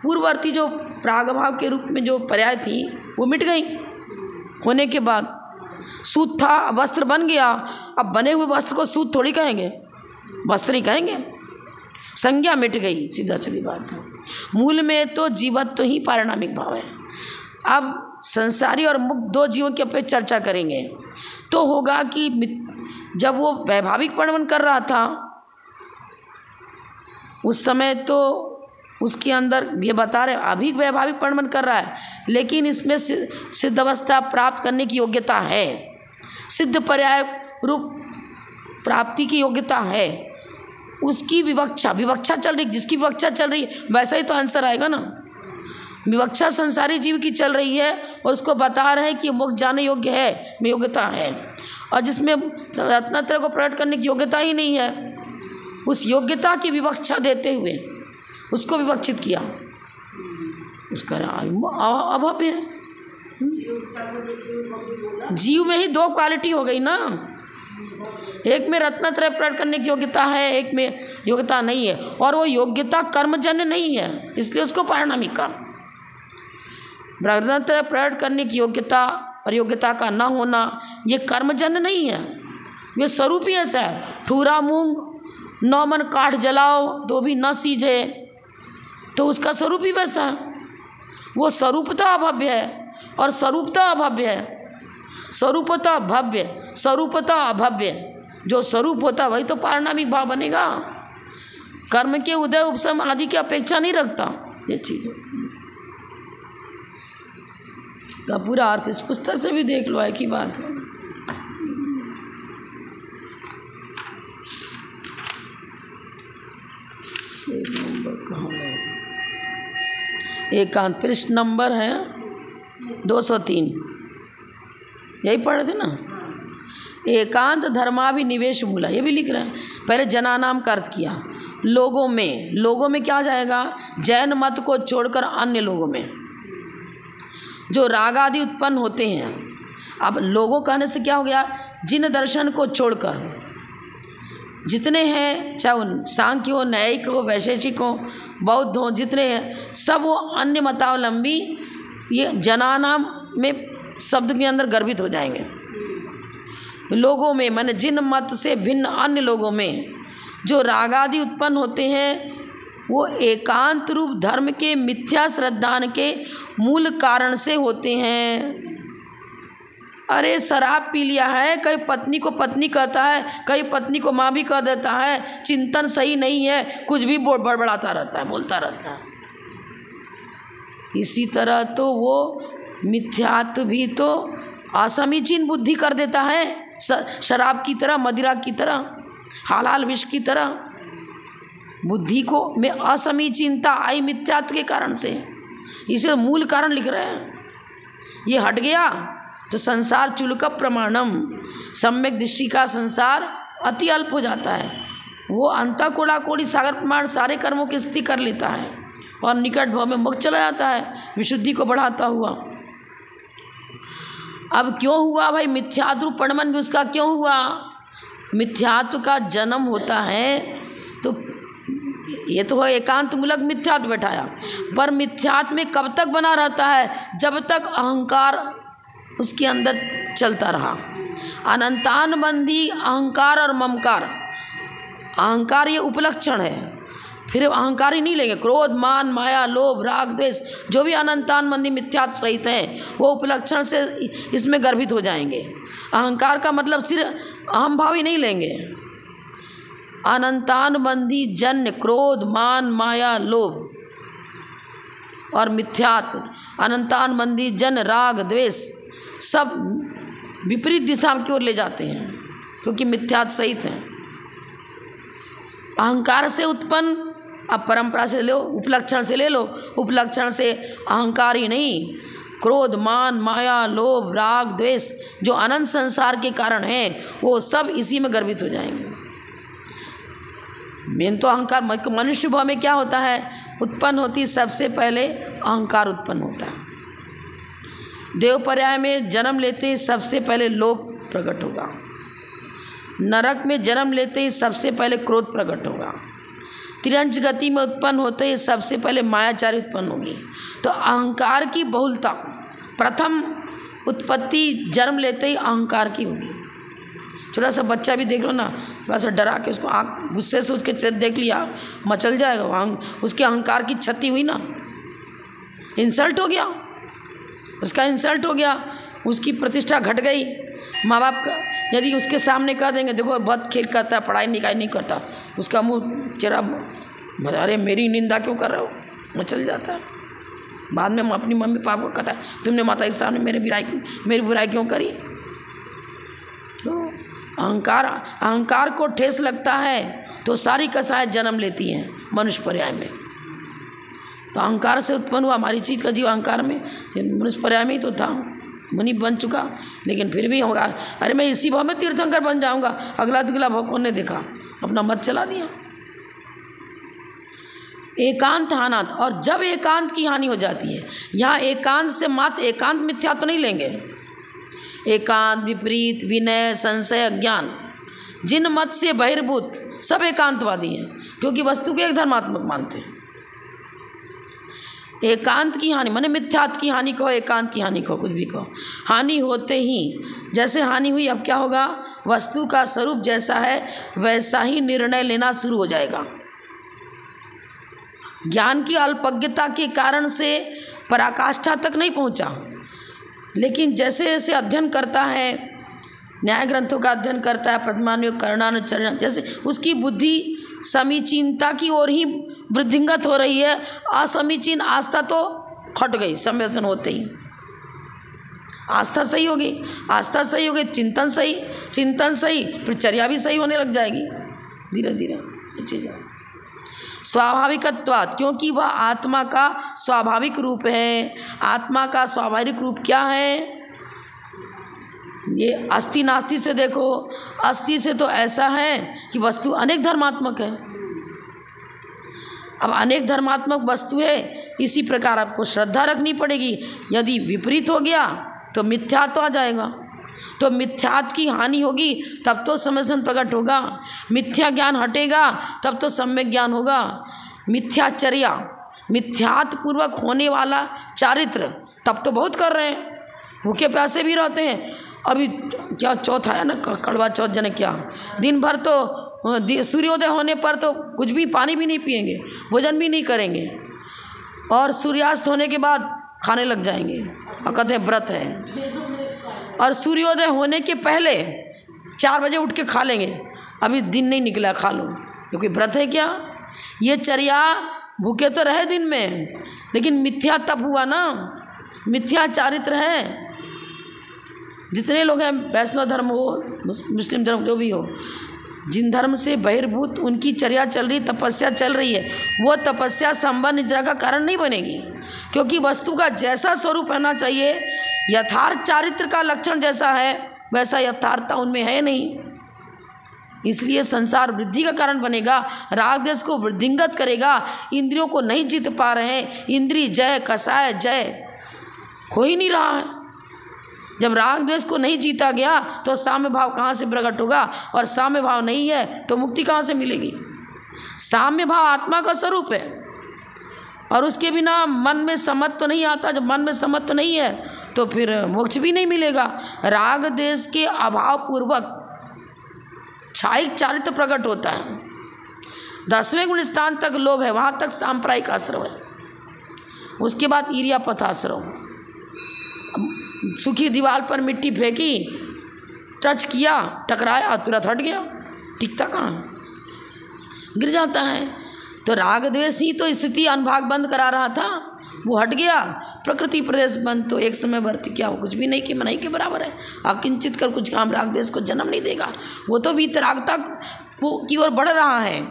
पूर्ववर्ती जो प्रागभाव के रूप में जो पर्याय थी वो मिट गई। होने के बाद सूत था, वस्त्र बन गया, अब बने हुए वस्त्र को सूत थोड़ी कहेंगे, वस्त्र नहीं कहेंगे, संज्ञा मिट गई, सीधा सीधी बात है। मूल में तो जीवत्व ही पारिणामिक भाव है। अब संसारी और मुक्त दो जीवों की अपेक्षा चर्चा करेंगे तो होगा कि जब वो वैभाविक परिणमन कर रहा था उस समय तो उसके अंदर ये बता रहे अभी वैभाविक परिणमन कर रहा है, लेकिन इसमें सिद्ध अवस्था प्राप्त करने की योग्यता है, सिद्ध पर्याय रूप प्राप्ति की योग्यता है। उसकी विवक्षा चल रही, जिसकी विवक्षा चल रही है वैसा ही तो आंसर आएगा ना। विवक्षा संसारी जीव की चल रही है और उसको बता रहे हैं कि मोक्ष जाने योग्य है, इसमें योग्यता है, और जिसमें रत्नत्रय को प्रकट करने की योग्यता ही नहीं है, उस योग्यता की विवक्षा देते हुए उसको विवक्षित किया, उसका अभाव है। जीव में ही दो क्वालिटी हो गई ना, एक में रत्नत्रय प्रकट करने की योग्यता है, एक में योग्यता नहीं है, और वो योग्यता कर्मजन्य नहीं है, इसलिए उसको पारिणामिक कहा। रत्नत्रय प्रकट करने की योग्यता और योग्यता का न होना ये कर्मजन्य नहीं है, ये स्वरूप ही ऐसा है। ठूरा मूंग 9 मन काठ जलाओ तो भी न सीझे, तो उसका स्वरूप ही वैसा है। वो स्वरूपता अभव्य है और स्वरूपता अभव्य है। स्वरूपता भव्य, स्वरूपता अभव्य, जो स्वरूप होता वही तो पारिणामिक भाव बनेगा, कर्म के उदय उपशम आदि की अपेक्षा नहीं रखता। ये चीज़ का पूरा अर्थ इस पुस्तक से भी देख लो, एक ही बात है। एक नंबर कहाँ है? एकांत पृष्ठ नंबर है 203, यही पढ़े थे ना। एकांत धर्माभिनिवेश मूला, ये भी लिख रहे हैं। पहले जनानाम का अर्थ किया लोगों में क्या जाएगा? जैन मत को छोड़कर अन्य लोगों में जो राग आदि उत्पन्न होते हैं। अब लोगों कहने से क्या हो गया? जिन दर्शन को छोड़कर जितने हैं, चाहे वो सांख्य हो, न्यायिक हो, वैशेषिक हो, बौद्ध हो, जितने हैं सब वो अन्य मतावलंबी ये जनानाम में शब्द के अंदर गर्भित हो जाएंगे। लोगों में माने जिन मत से भिन्न अन्य लोगों में जो राग आदि उत्पन्न होते हैं वो एकांत रूप धर्म के मिथ्या श्रद्धान के मूल कारण से होते हैं। अरे शराब पी लिया है, कई पत्नी को पत्नी कहता है, कई पत्नी को माँ भी कह देता है, चिंतन सही नहीं है, कुछ भी बड़बड़ाता रहता है, बोलता रहता है। इसी तरह तो वो मिथ्यात्व भी तो असमीचीन बुद्धि कर देता है, शराब की तरह, मदिरा की तरह, हालाल विष की तरह बुद्धि को में असमीचीनता आई मिथ्यात्व के कारण से। इसे मूल कारण लिख रहे हैं। ये हट गया तो संसार चुलक प्रमाणम, सम्यक दृष्टि का संसार अति अल्प हो जाता है। वो अंतः कोड़ा कोड़ी सागर प्रमाण सारे कर्मों की स्थिति कर लेता है और निकट भव में मुक्त चला जाता है, विशुद्धि को बढ़ाता हुआ। अब क्यों हुआ भाई? मिथ्यात्व पणमन भी उसका क्यों हुआ? मिथ्यात्व का जन्म होता है तो ये तो है एकांत मूलक मिथ्यात्व बैठाया, पर मिथ्यात्व में कब तक बना रहता है? जब तक अहंकार उसके अंदर चलता रहा। अनंतानबंधी अहंकार और ममकार, अहंकार ये उपलक्षण है, फिर अहंकार ही नहीं लेंगे। क्रोध, मान, माया, लोभ, राग, द्वेष जो भी अनंतानबंधी मिथ्यात्व सहित हैं वो उपलक्षण से इसमें गर्भित हो जाएंगे। अहंकार का मतलब सिर्फ अहम भाव ही नहीं लेंगे। अनंतानबंधी जन्य क्रोध, मान, माया, लोभ और मिथ्यात्व, अनंतानबंधी जन राग, द्वेष सब विपरीत दिशा की ओर ले जाते हैं क्योंकि मिथ्यात्व सहित हैं। अहंकार से उत्पन्न, अब परंपरा से लो, उपलक्षण से ले लो, उपलक्षण से अहंकार ही नहीं, क्रोध, मान, माया, लोभ, राग, द्वेष जो अनंत संसार के कारण हैं वो सब इसी में गर्भित हो जाएंगे। मेन तो अहंकार मनुष्य भाव में क्या होता है? उत्पन्न होती सबसे पहले अहंकार उत्पन्न होता है। देव पर्याय में जन्म लेते ही सबसे पहले लोभ प्रकट होगा। नरक में जन्म लेते ही सबसे पहले क्रोध प्रकट होगा। तिरंच गति में उत्पन्न होते ही सबसे पहले मायाचारी उत्पन्न होगी। तो अहंकार की बहुलता प्रथम उत्पत्ति जन्म लेते ही अहंकार की होगी। छोटा सा बच्चा भी देख लो ना, थोड़ा सा डरा के उसको आँख गुस्से से उसके देख लिया, मचल जाएगा। वहाँ उसके अहंकार की क्षति हुई ना, इंसल्ट हो गया, उसका इंसल्ट हो गया, उसकी प्रतिष्ठा घट गई। माँ बाप का यदि उसके सामने कह देंगे देखो बहुत खेल करता है, पढ़ाई लिखाई नहीं करता, उसका मुँह चेहरा, अरे मेरी निंदा क्यों कर रहे हो, मचल जाता है। बाद में अपनी मम्मी पापा को कहता है तुमने माता के सामने मेरी बुराई क्यों करी। तो अहंकार को ठेस लगता है तो सारी कसाएं जन्म लेती हैं मनुष्य पर्याय में। तो अहंकार से उत्पन्न हुआ हमारी चीज का जीव, अहंकार में मनुष्य पर्याय में ही तो था, मुनि बन चुका, लेकिन फिर भी होगा अरे मैं इसी भाव में तीर्थंकर बन जाऊंगा। अगला दुगला भाव कौन ने देखा, अपना मत चला दिया। एकांत हानात, और जब एकांत की हानि हो जाती है, यहाँ एकांत से मात्र एकांत मिथ्या तो नहीं लेंगे। एकांत, विपरीत, विनय, संशय, अज्ञान, जिन मत से बहिर्भूत सब एकांतवादी हैं क्योंकि वस्तु को एक धर्मात्मक मानते हैं। एकांत की हानि माने मिथ्यात्व की हानि कहो, एकांत की हानि कहो, कुछ भी कहो, हानि होते ही जैसे हानि हुई अब क्या होगा? वस्तु का स्वरूप जैसा है वैसा ही निर्णय लेना शुरू हो जाएगा। ज्ञान की अल्पज्ञता के कारण से पराकाष्ठा तक नहीं पहुंचा, लेकिन जैसे जैसे अध्ययन करता है, न्याय ग्रंथों का अध्ययन करता है, प्रतिमान्वय, कर्णानुचरण, जैसे उसकी बुद्धि समीचीनता की ओर ही वृद्धिंगत हो रही है। असमीचीन आस्था तो हट गई, संवेदन होते ही आस्था सही हो गई, आस्था सही हो गई, चिंतन सही, फिर चर्या भी सही होने लग जाएगी धीरे धीरे ये चीज़ें। स्वाभाविकत्वात्, क्योंकि वह आत्मा का स्वाभाविक रूप है। आत्मा का स्वाभाविक रूप क्या है? ये अस्थि नास्ति से देखो, अस्थि से तो ऐसा है कि वस्तु अनेक धर्मात्मक है, अब अनेक धर्मात्मक वस्तु है, इसी प्रकार आपको श्रद्धा रखनी पड़ेगी। यदि विपरीत हो गया तो मिथ्यात्व आ जाएगा, तो मिथ्यात्व की हानि होगी तब तो समझन प्रकट होगा, मिथ्या ज्ञान हटेगा तब तो सम्यक ज्ञान होगा। मिथ्याचर्या, मिथ्यात्वपूर्वक होने वाला चारित्र तब तो बहुत कर रहे हैं, भूखे प्यासे भी रहते हैं। अभी क्या चौथ आया ना, कड़वा चौथ जने, क्या दिन भर तो सूर्योदय होने पर तो कुछ भी पानी भी नहीं पिएंगे, भोजन भी नहीं करेंगे, और सूर्यास्त होने के बाद खाने लग जाएंगे और कहते हैं व्रत है। और सूर्योदय होने के पहले 4 बजे उठ के खा लेंगे, अभी दिन नहीं निकला खा लो, ये कोई व्रत है क्या? ये चर्या, भूखे तो रहे दिन में लेकिन मिथ्या तप हुआ ना, मिथ्या चारित्र है। जितने लोग हैं, वैष्णव धर्म हो, मुस्लिम धर्म जो भी हो, जिन धर्म से बहिर्भूत उनकी चर्या चल रही, तपस्या चल रही है, वो तपस्या संबंध निद्रा का कारण नहीं बनेगी, क्योंकि वस्तु का जैसा स्वरूप रहना चाहिए, यथार्थ चारित्र का लक्षण जैसा है वैसा यथार्थता उनमें है नहीं, इसलिए संसार वृद्धि का कारण बनेगा, राग देश को वृद्धिंगत करेगा। इंद्रियों को नहीं जीत पा रहे हैं, इंद्रिय जय कसाय जय हो ही नहीं रहा है। जब राग द्वेष को नहीं जीता गया तो साम्य भाव कहाँ से प्रकट होगा, और साम्य भाव नहीं है तो मुक्ति कहाँ से मिलेगी? साम्य भाव आत्मा का स्वरूप है, और उसके बिना मन में समत्व तो नहीं आता। जब मन में समत्व तो नहीं है तो फिर मोक्ष भी नहीं मिलेगा। राग देश के अभाव पूर्वक क्षायिक चारित्र प्रकट होता है। 10वें गुण स्थान तक लोभ है, वहाँ तक सांप्रायिक आश्रम है, उसके बाद ईर्यापथ आश्रम। सूखी दीवार पर मिट्टी फेंकी, टच किया, टकराया, तुरंत हट गया, टिकता कहाँ, गिर जाता है। तो राग द्वेष ही तो स्थिति अनुभाग बंद करा रहा था, वो हट गया, प्रकृति प्रदेश बंद, तो एक समय भरती क्या, वो कुछ भी नहीं कि मनाई के बराबर है। आप किंचित कर कुछ काम राग द्वेष को जन्म नहीं देगा, वो तो वीतरागता की ओर बढ़ रहा है,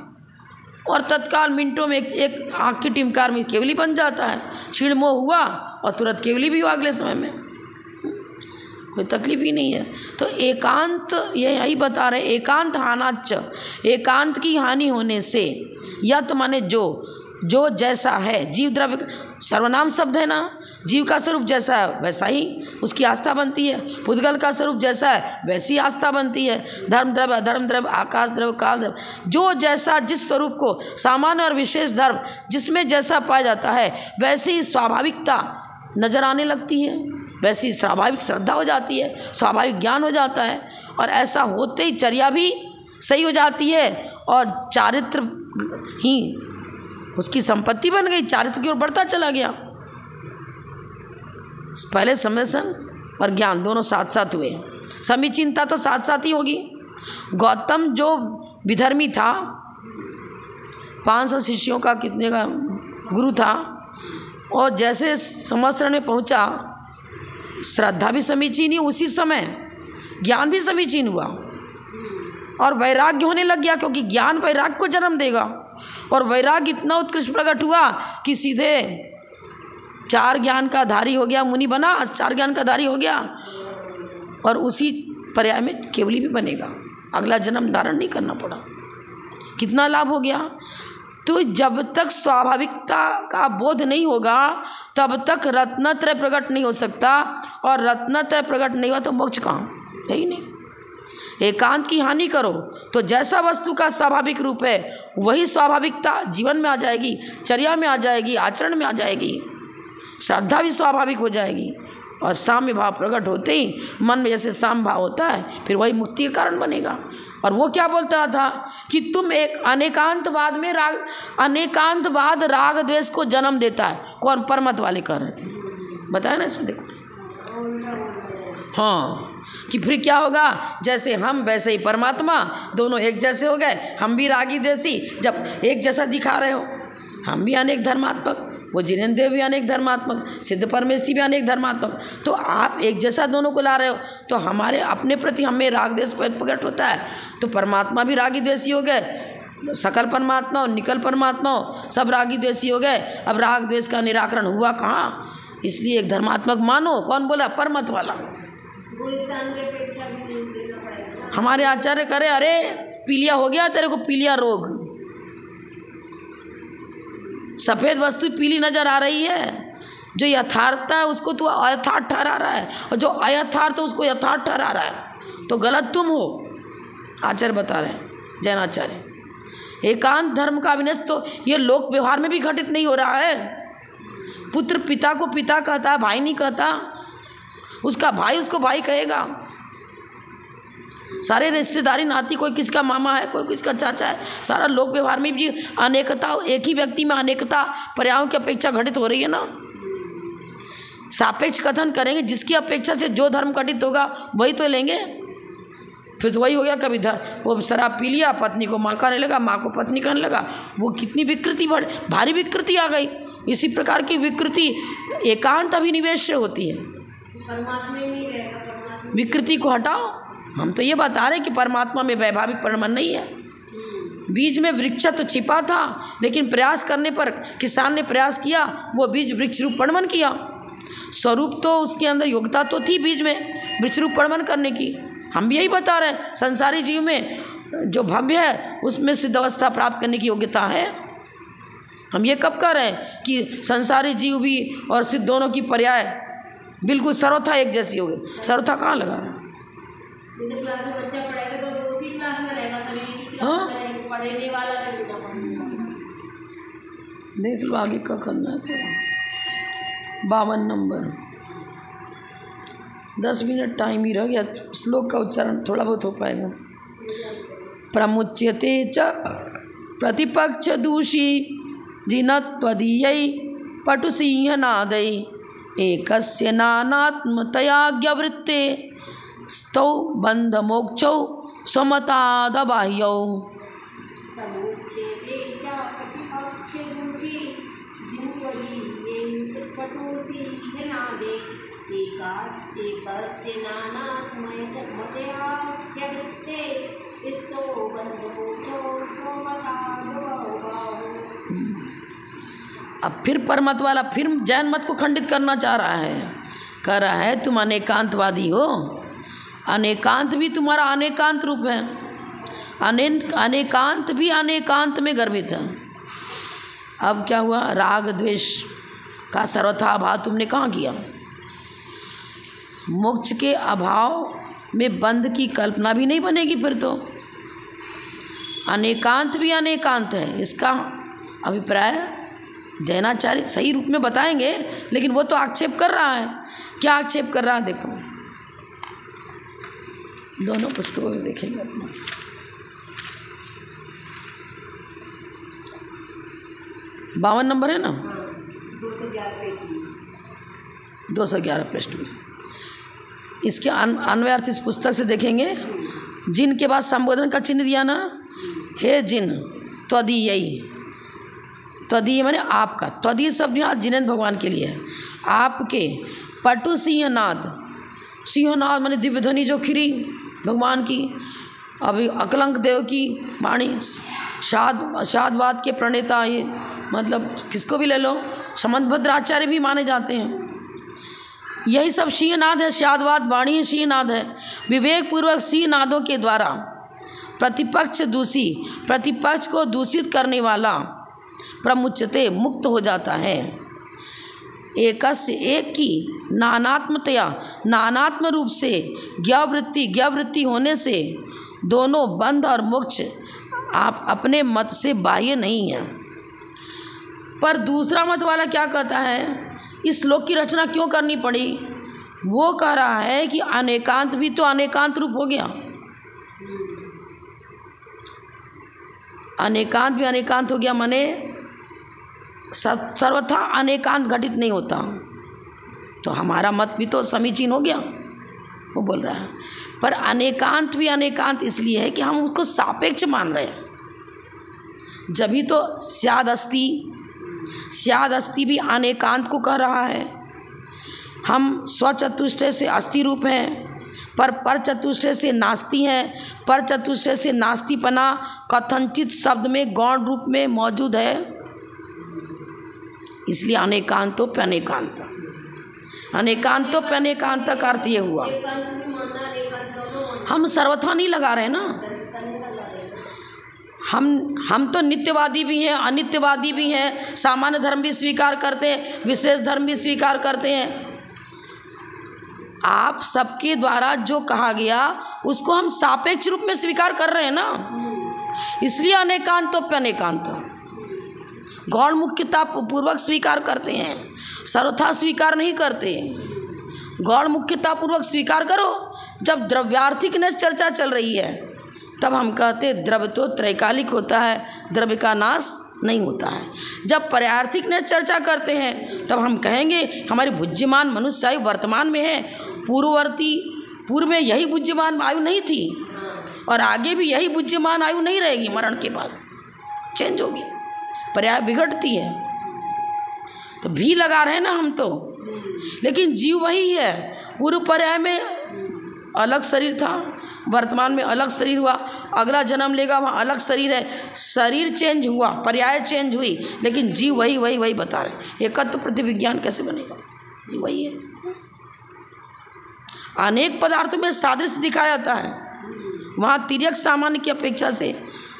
और तत्काल मिनटों में एक आँख की टिमकार में केवली बन जाता है। छीड़ मोह हुआ और तुरंत केवली भी हुआ अगले समय में, कोई तकलीफ ही नहीं है। तो एकांत, ये यही बता रहे, एकांत हानाच, एकांत की हानि होने से, यत माने जो जैसा है, जीव द्रव्य सर्वनाम शब्द है ना, जीव का स्वरूप जैसा है वैसा ही उसकी आस्था बनती है, पुद्गल का स्वरूप जैसा है वैसी आस्था बनती है। धर्म द्रव्य, अधर्म द्रव्य, आकाश द्रव्य, काल द्रव्य, जो जैसा जिस स्वरूप को, सामान्य और विशेष धर्म जिसमें जैसा पाया जाता है वैसी ही स्वाभाविकता नजर आने लगती है, वैसी स्वाभाविक श्रद्धा हो जाती है, स्वाभाविक ज्ञान हो जाता है, और ऐसा होते ही चर्या भी सही हो जाती है, और चारित्र ही उसकी संपत्ति बन गई, चारित्र की ओर बढ़ता चला गया। पहले समझन और ज्ञान दोनों साथ साथ हुए, समीचीनता तो साथ साथ ही होगी। गौतम जो विधर्मी था, 500 शिष्यों का कितने का गुरु था, और जैसे संवत्सरण में पहुंचा, श्रद्धा भी समीचीन ही, उसी समय ज्ञान भी समीचीन हुआ, और वैराग्य होने लग गया, क्योंकि ज्ञान वैराग्य को जन्म देगा, और वैराग्य इतना उत्कृष्ट प्रकट हुआ कि सीधे 4 ज्ञान का धारी हो गया, मुनि बना, 4 ज्ञान का धारी हो गया, और उसी पर्याय में केवली भी बनेगा, अगला जन्म धारण नहीं करना पड़ा। कितना लाभ हो गया। तो जब तक स्वाभाविकता का बोध नहीं होगा तब तक रत्नत्रय प्रकट नहीं हो सकता, और रत्नत्रय प्रकट नहीं हुआ तो मोक्ष कहाँ, यही नहीं। एकांत की हानि करो तो जैसा वस्तु का स्वाभाविक रूप है वही स्वाभाविकता जीवन में आ जाएगी, चर्या में आ जाएगी, आचरण में आ जाएगी, श्रद्धा भी स्वाभाविक हो जाएगी, और साम्य भाव प्रकट होते ही मन में जैसे साम्य भाव होता है फिर वही मुक्ति का कारण बनेगा। और वो क्या बोलता था कि तुम एक अनेकांतवाद में अनेकांतवाद राग द्वेष को जन्म देता है। कौन? परमत वाले कह रहे थे, बताया ना इसमें, देखो। हाँ, कि फिर क्या होगा, जैसे हम वैसे ही परमात्मा, दोनों एक जैसे हो गए। हम भी रागी देसी, जब एक जैसा दिखा रहे हो, हम भी अनेक धर्मात्मक, वो जिनेन्द्र देव भी अनेक धर्मात्मक, सिद्ध परमेश्वरी भी अनेक धर्मात्मक, तो आप एक जैसा दोनों को ला रहे हो, तो हमारे अपने प्रति हमें राग द्वेष प्रकट होता है, तो परमात्मा भी रागी द्वेषी हो गए, सकल परमात्मा और निकल परमात्मा सब रागी द्वेषी हो गए। अब राग द्वेष का निराकरण हुआ कहाँ? इसलिए एक धर्मात्मक मानो। कौन बोला? परमत वाला। हमारे आचार्य करे, अरे पीलिया हो गया तेरे को, पीलिया रोग, सफ़ेद वस्तु पीली नज़र आ रही है, जो यथार्थ है उसको तू अयथार्थ ठहरा रहा है, और जो अयथार्थ है उसको यथार्थ ठहरा रहा है, तो गलत तुम हो। आचार्य बता रहे हैं, जैनाचार्य। एकांत धर्म का अविनाश तो ये लोक व्यवहार में भी घटित नहीं हो रहा है। पुत्र पिता को पिता कहता है, भाई नहीं कहता। उसका भाई उसको भाई कहेगा। सारे रिश्तेदारी नाती, कोई किसका मामा है, कोई किसका चाचा है। सारा लोक व्यवहार में भी अनेकता, एक ही व्यक्ति में अनेकता पर्यायों की अपेक्षा घटित हो रही है ना। सापेक्ष कथन करेंगे, जिसकी अपेक्षा से जो धर्म घटित होगा वही तो लेंगे। फिर तो वही हो गया, कभी वो शराब पी लिया, पत्नी को माँ कहने लगा, माँ को पत्नी कहने लगा। वो कितनी विकृति, भारी विकृति आ गई। इसी प्रकार की विकृति एकांत अभिनिवेश से होती है। परमात्मा नहीं रहेगा, विकृति को हटाओ। हम तो ये बता रहे हैं कि परमात्मा में वैभाविक परिणमन नहीं है। बीज में वृक्ष तो छिपा था, लेकिन प्रयास करने पर किसान ने प्रयास किया, वो बीज वृक्ष रूप परिणमन किया। स्वरूप तो उसके अंदर योग्यता तो थी बीज में वृक्ष रूप परिणमन करने की। हम भी यही बता रहे हैं, संसारी जीव में जो भव्य है उसमें सिद्ध अवस्था प्राप्त करने की योग्यता है। हम ये कब कह रहे हैं कि संसारी जीव भी और सिद्ध दोनों की पर्याय बिल्कुल सर्वथा एक जैसी हो गई। सर्वथा कहाँ लगा रहे हैं? क्लास में बच्चा पढ़ेगा तो उसी क्लास में रहेगा, सभी हाँ? पढ़ने वाला रहेगा। देख लो आगे क्या करना है। तो 52 नंबर, 10 मिनट टाइम ही रह गया। श्लोक का उच्चारण थोड़ा बहुत हो पाएगा। प्रमुच्यते च प्रतिपक्ष दूषी जिनत्वदीयै पटुसिंहनादै एकस्य नानात्मतयाज्ञवृत्ते स्तौ बन्धमोक्षौ समतादबाह्यौ। अब फिर परमत वाला फिर जैन मत को खंडित करना चाह रहा है। कह रहा है तुम अनेकांतवादी हो। अनेकांत भी तुम्हारा अनेकांत रूप है। अनेकांत भी अनेकांत में गर्भित है। अब क्या हुआ? राग द्वेष का सर्वथा अभाव तुमने कहाँ किया? मोक्ष के अभाव में बंध की कल्पना भी नहीं बनेगी। फिर तो अनेकांत भी अनेकांत है, इसका अभिप्राय जैनाचार्य सही रूप में बताएंगे, लेकिन वो तो आक्षेप कर रहा है। क्या आक्षेप कर रहा है? देखो, दोनों पुस्तकों से देखेंगे अपना। 52 नंबर है ना, 211 पृष्ठ में। इसके अन्वयार्थ इस पुस्तक से देखेंगे। जिन के बाद संबोधन का चिन्ह दिया ना, हे जिन त्वदीय। त्वदीय माने आपका। त्वदीय शब्द यहाँ जिनेंद्र भगवान के लिए है। आपके पटु सिंहनाद। सिंहनाद माने दिव्य ध्वनि जो खिरी भगवान की। अभी अकलंक देव की वाणी, शादवाद के प्रणेता, ये मतलब किसको भी ले लो, समंतभद्राचार्य भी माने जाते हैं। यही सब सिंहनाद है। शादवाद वाणी ही सिंहनाद है। विवेक पूर्वक सिंहनादों के द्वारा प्रतिपक्ष को दूषित करने वाला प्रमुच्यते मुक्त हो जाता है। एकस्य एक की नानात्मतया, नानात्म रूप से ज्ञावृत्ति होने से दोनों बंध और मोक्ष आप अपने मत से बाह्य नहीं है। पर दूसरा मत वाला क्या कहता है? इस श्लोक की रचना क्यों करनी पड़ी? वो कह रहा है कि अनेकांत भी तो अनेकांत रूप हो गया। अनेकांत भी अनेकांत हो गया माने सर्वथा अनेकांत घटित नहीं होता। तो हमारा मत भी तो समीचीन हो गया, वो बोल रहा है। पर अनेकांत भी अनेकांत इसलिए है कि हम उसको सापेक्ष मान रहे हैं। जभी तो स्याद अस्ति भी अनेकांत को कह रहा है। हम स्वचतुष्टय से अस्थि रूप हैं, पर चतुष्टय से नास्ति हैं। पर चतुष्टय से नास्तिपना कथनचित शब्द में गौण रूप में मौजूद है, इसलिए अनेकांतो पे अनेकांत। अनेकांतो पे अनेकांत का अर्थ ये हुआ। हम सर्वथा नहीं लगा रहे ना, हम तो नित्यवादी भी हैं, अनित्यवादी भी हैं, सामान्य धर्म भी स्वीकार करते हैं, विशेष धर्म भी स्वीकार करते हैं। आप सबके द्वारा जो कहा गया उसको हम सापेक्ष रूप में स्वीकार कर रहे हैं ना, इसलिए अनेकांतोप्यनेकांत गौण मुख्यता पूर्वक स्वीकार करते हैं, सर्वथा स्वीकार नहीं करते। गौण मुख्यता पूर्वक स्वीकार करो। जब द्रव्यार्थिक ने चर्चा चल रही है तब हम कहते द्रव्य तो त्रैकालिक होता है, द्रव्य का नाश नहीं होता है। जब पर्यार्थिक ने चर्चा करते हैं तब हम कहेंगे हमारी बुद्धिमान मनुष्य आयु वर्तमान में है, पूर्व में यही बुद्धिमान आयु नहीं थी और आगे भी यही बुद्धिमान आयु नहीं रहेगी, मरण के बाद चेंज होगी, पर्याय बिगड़ती है। तो भी लगा रहे हैं ना हम तो, लेकिन जीव वही है। पूर्व पर्याय में अलग शरीर था, वर्तमान में अलग शरीर हुआ, अगला जन्म लेगा वहाँ अलग शरीर है, शरीर चेंज हुआ, पर्याय चेंज हुई, लेकिन जीव वही बता रहे। एकत्व प्रतिविज्ञान कैसे बनेगा? जीव वही है। अनेक पदार्थों में सादृश्य दिखाया जाता है, वहाँ तिर्यक सामान्य की अपेक्षा से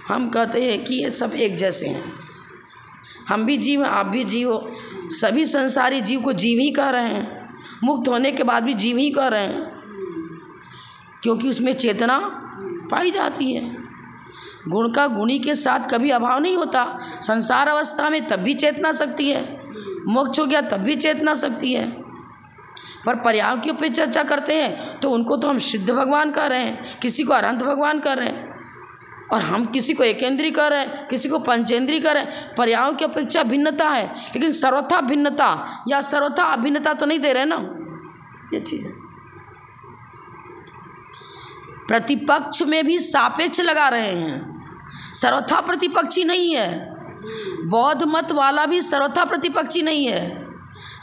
हम कहते हैं कि ये सब एक जैसे हैं। हम भी जीव हैं, आप भी जीव हो, सभी संसारी जीव को जीव ही कह रहे हैं, मुक्त होने के बाद भी जीव ही कह रहे हैं, क्योंकि उसमें चेतना पाई जाती है। गुण का गुणी के साथ कभी अभाव नहीं होता। संसार अवस्था में तब भी चेतना शक्ति है, मोक्ष हो गया तब भी चेतना शक्ति है। पर पर्यायों के ऊपर चर्चा करते हैं तो उनको तो हम सिद्ध भगवान कह रहे हैं, किसी को अनंत भगवान कह रहे हैं, और हम किसी को एकेंद्रीय कह रहे हैं, किसी को पंचेंद्रीय कह रहे हैं। पर्यायों की अपेक्षा भिन्नता है, लेकिन सर्वथा भिन्नता या सर्वथा अभिन्नता तो नहीं दे रहे ना, ये चीज़ है। प्रतिपक्ष में भी सापेक्ष लगा रहे हैं, सर्वथा प्रतिपक्षी नहीं है। बौद्ध मत वाला भी सर्वथा प्रतिपक्षी नहीं है,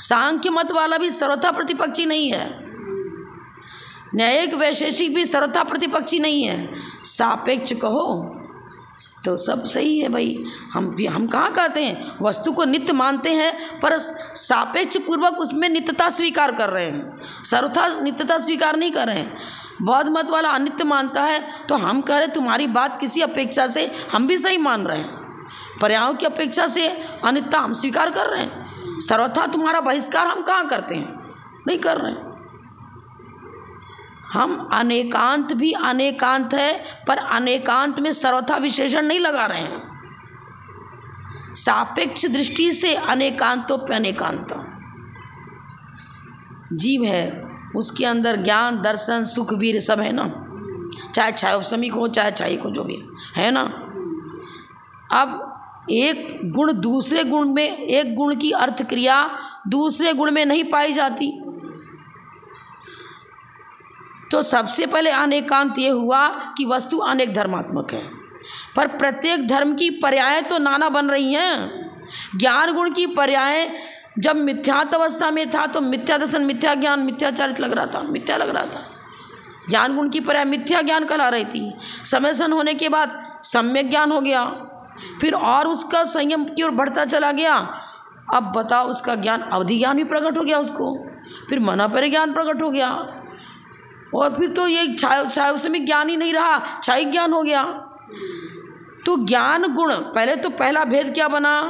सांख्य मत वाला भी सर्वथा प्रतिपक्षी नहीं है, न्यायिक वैशेषिक भी सर्वथा प्रतिपक्षी नहीं है। सापेक्ष कहो तो सब सही है भाई। हम कहाँ कहते हैं वस्तु को नित्य मानते हैं, पर सापेक्ष पूर्वक उसमें नित्यता स्वीकार कर रहे हैं, सर्वथा नित्यता स्वीकार नहीं कर रहे हैं। बौद्ध मत वाला अनित्य मानता है तो हम कह रहे तुम्हारी बात किसी अपेक्षा से हम भी सही मान रहे हैं, पर्यायों की अपेक्षा से अनित्यता हम स्वीकार कर रहे हैं, सर्वथा तुम्हारा बहिष्कार हम कहाँ करते हैं? नहीं कर रहे हैं। हम अनेकांत भी अनेकांत है, पर अनेकांत में सर्वथा विशेषण नहीं लगा रहे हैं। सापेक्ष दृष्टि से अनेकांतोप्यनेकांत जीव है, उसके अंदर ज्ञान दर्शन सुख वीर सब है ना, चाहे छायोपशमिक हो चाहे छायिक हो, जो भी है ना। अब एक गुण दूसरे गुण में, एक गुण की अर्थ क्रिया दूसरे गुण में नहीं पाई जाती, तो सबसे पहले अनेकांत ये हुआ कि वस्तु अनेक धर्मात्मक है, पर प्रत्येक धर्म की पर्याय तो नाना बन रही हैं। ज्ञान गुण की पर्याय जब मिथ्यात्व अवस्था में था तो मिथ्या दर्शन, मिथ्या ज्ञान, मिथ्याचारित लग रहा था, मिथ्या लग रहा था। ज्ञान गुण की पर्याय मिथ्या ज्ञान कहला रही थी। समयसन होने के बाद सम्यक ज्ञान हो गया, फिर और उसका संयम की ओर बढ़ता चला गया। अब बताओ, उसका ज्ञान अवधि ज्ञान भी प्रकट हो गया उसको, फिर मनापर ज्ञान प्रकट हो गया, और फिर तो ये छायोपशमिक ज्ञान ही नहीं रहा, छायिक ज्ञान हो गया। तो ज्ञान गुण पहले तो पहला भेद क्या बना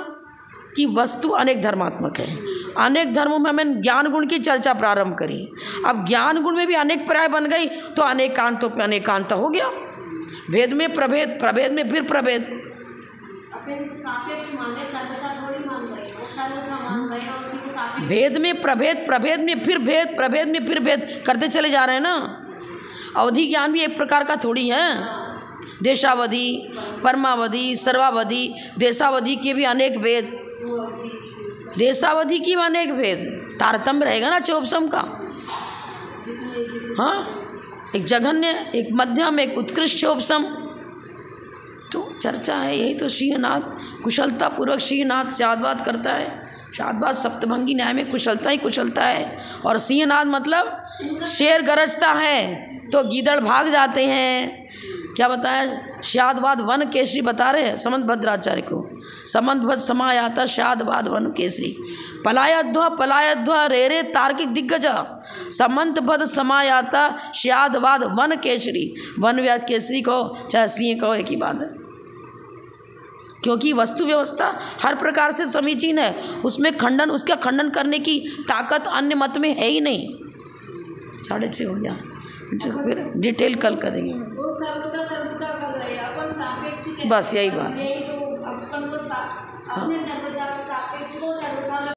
कि वस्तु अनेक धर्मात्मक है। अनेक धर्मों में हमने ज्ञान गुण की चर्चा प्रारंभ करी, अब ज्ञान गुण में भी अनेक पर्याय बन गई तो अनेकांतों पे अनेकांत हो गया। भेद में प्रभेद, प्रभेद में फिर प्रभेद। भेद में प्रभेद, प्रभेद में फिर भेद, प्रभेद में फिर भेद करते चले जा रहे हैं ना। अवधि ज्ञान भी एक प्रकार का थोड़ी है, देशावधि, परमावधि, सर्वावधि, देशावधि के भी अनेक भेद, देशावधि की भी अनेक भेद, तारतम्य रहेगा ना चौपसम का। हाँ, एक जघन्य, एक मध्यम, एक उत्कृष्ट चौपसम, तो चर्चा है। यही तो श्रीनाथ कुशलता पूर्वक श्रीनाथ शादवाद करता है। शादवाद सप्तभंगी न्याय में कुशलता ही कुशलता है, और सिंहनाद मतलब शेर गरजता है तो गीदड़ भाग जाते हैं। क्या बताया? शादवाद वन केसरी बता रहे हैं समंत भद्राचार्य को। समंतभद्र समायाता शादवाद वन केसरी, पलायध्व रे रे तार्किक दिग्गज, समंतभद्र समायाता शादवाद वन केसरी। वन व्याध केसरी कहो चाहे सिंह कहो, एक ही बात है। क्योंकि वस्तु व्यवस्था हर प्रकार से समीचीन है, उसमें खंडन, उसका खंडन करने की ताकत अन्य मत में है ही नहीं। 6:30 हो गया, फिर डिटेल कल करेंगे। वो सर्वदा कर रहे हैं अपन सापेक्ष, बस यही बात। यही तो अपन को अपने सर्वदा सापेक्ष को सर्वदा